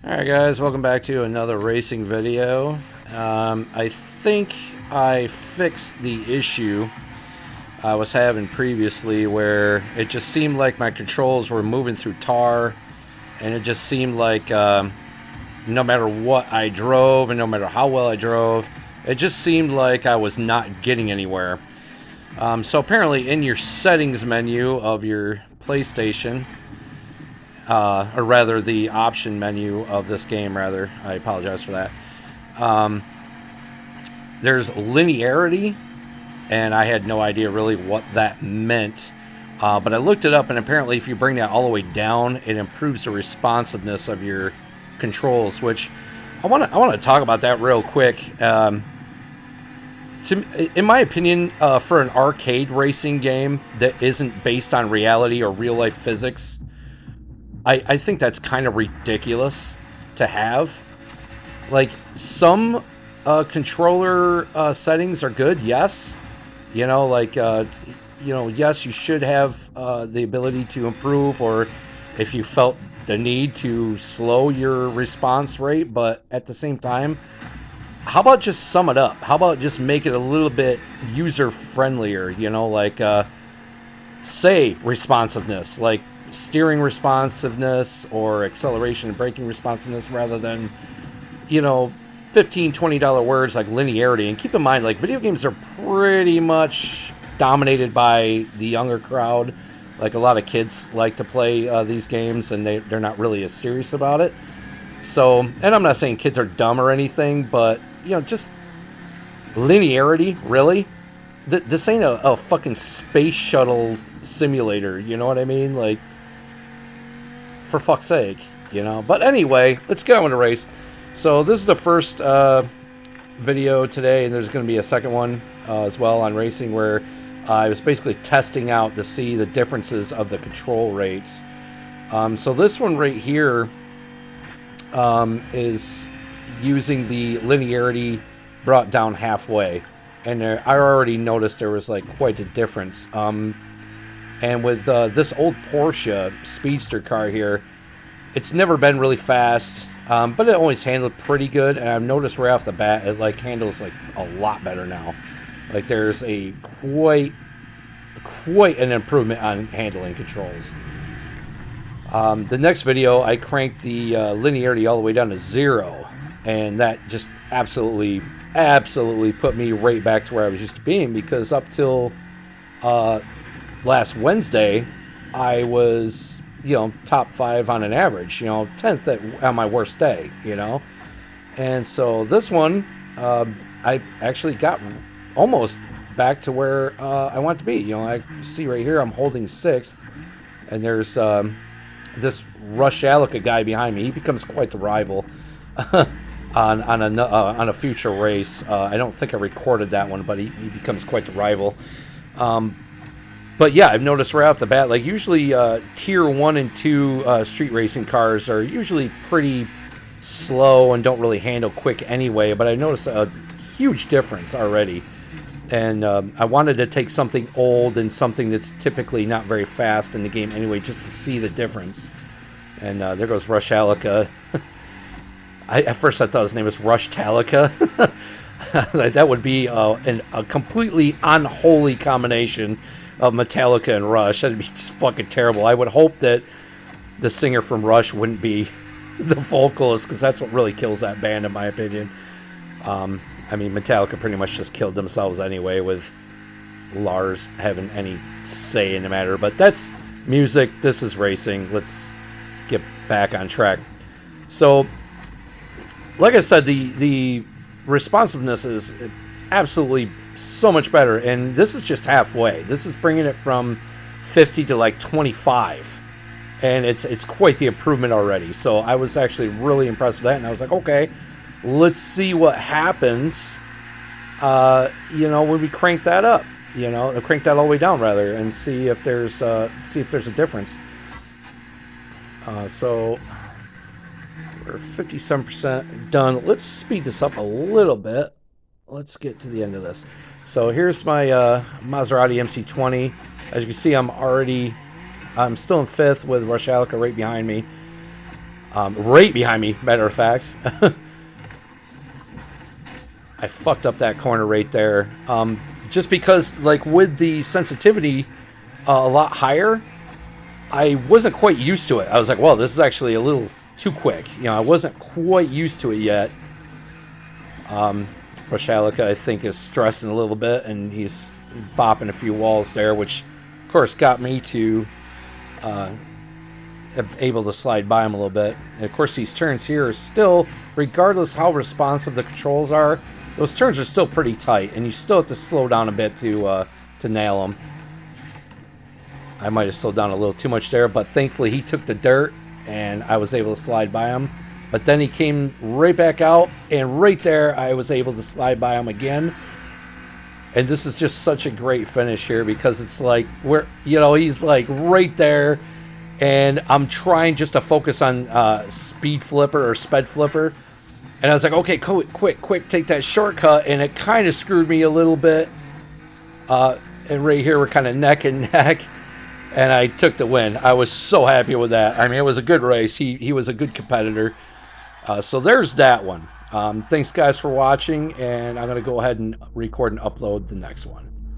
Alright guys, welcome back to another racing video. I think I fixed the issue I was having previously where it just seemed like my controls were moving through tar, and it just seemed like no matter what I drove and no matter how well I drove, it just seemed like I was not getting anywhere. So apparently in your settings menu of your PlayStation, or rather the option menu of this game, rather, I apologize for that, there's linearity, and I had no idea really what that meant, but I looked it up, and apparently if you bring that all the way down, it improves the responsiveness of your controls, which I want to talk about that real quick. In my opinion, for an arcade racing game that isn't based on reality or real life physics, I think that's kind of ridiculous to have. Like, some controller settings are good, yes. You know, like, yes, you should have the ability to improve, or if you felt the need to slow your response rate, but at the same time, how about just sum it up? How about just make it a little bit user-friendlier, you know, like, say responsiveness, like, steering responsiveness or acceleration and braking responsiveness, rather than, you know, $15-20 words like linearity. And keep in mind, like, video games are pretty much dominated by the younger crowd. Like, a lot of kids like to play these games, and they're not really as serious about it. So, and I'm not saying kids are dumb or anything, but, you know, just linearity, really? This ain't a fucking space shuttle simulator, you know what I mean? Like, for fuck's sake, you know. But anyway, let's get on with the race. So this is the first video today, and there's going to be a second one as well on racing, where I was basically testing out to see the differences of the control rates. So this one right here is using the linearity brought down halfway, and I already noticed there was like quite a difference. And with this old Porsche Speedster car here, it's never been really fast, but it always handled pretty good. And I've noticed right off the bat, it like handles like a lot better now. Like, there's a quite an improvement on handling controls. The next video, I cranked the linearity all the way down to 0, and that just absolutely put me right back to where I was used to being, because up till last Wednesday, I was, you know, top 5 on an average, you know, 10th on my worst day, you know. And so this one, I actually got almost back to where I want to be. You know, I see right here I'm holding 6th, and there's this Rush Alaka guy behind me. He becomes quite the rival on a future race. I don't think I recorded that one, but he becomes quite the rival. But yeah, I've noticed right off the bat, like, usually tier 1 and 2 street racing cars are usually pretty slow and don't really handle quick anyway, but I noticed a huge difference already. And I wanted to take something old and something that's typically not very fast in the game anyway, just to see the difference. And there goes Rush Alaka. At first I thought his name was Rush Talika. That would be a completely unholy combination of Metallica and Rush. That'd be just fucking terrible. I would hope that the singer from Rush wouldn't be the vocalist, because that's what really kills that band, in my opinion. I mean, Metallica pretty much just killed themselves anyway, with Lars having any say in the matter. But that's music. This is racing. Let's get back on track. So, like I said, the responsiveness is absolutely so much better, and this is just halfway. This is bringing it from 50 to like 25, and it's quite the improvement already. So I was actually really impressed with that, and I was like, okay, let's see what happens you know, when we crank that up, you know, crank that all the way down rather, and see if there's a difference. So we're 57% done. Let's speed this up a little bit. Let's get to the end of this. So here's my Maserati MC20. As you can see, I'm still in 5th with Rush Alaka right behind me. right behind me, matter of fact. I fucked up that corner right there. Just because, like, with the sensitivity a lot higher, I wasn't quite used to it. I was like, well, this is actually a little too quick. You know, I wasn't quite used to it yet. Roshalika, I think, is stressing a little bit, and he's bopping a few walls there, which, of course, got me to able to slide by him a little bit. And, of course, these turns here are still, regardless how responsive the controls are, those turns are still pretty tight, and you still have to slow down a bit to nail them. I might have slowed down a little too much there, but thankfully he took the dirt, and I was able to slide by him. But then he came right back out, and right there I was able to slide by him again. And this is just such a great finish here, because it's like, he's like right there, and I'm trying just to focus on speed flipper or sped flipper. And I was like, okay, quick, take that shortcut. And it kind of screwed me a little bit. And right here, we're kind of neck and neck. And I took the win. I was so happy with that. I mean, it was a good race. He was a good competitor. So there's that one. Thanks, guys, for watching. And I'm going to go ahead and record and upload the next one.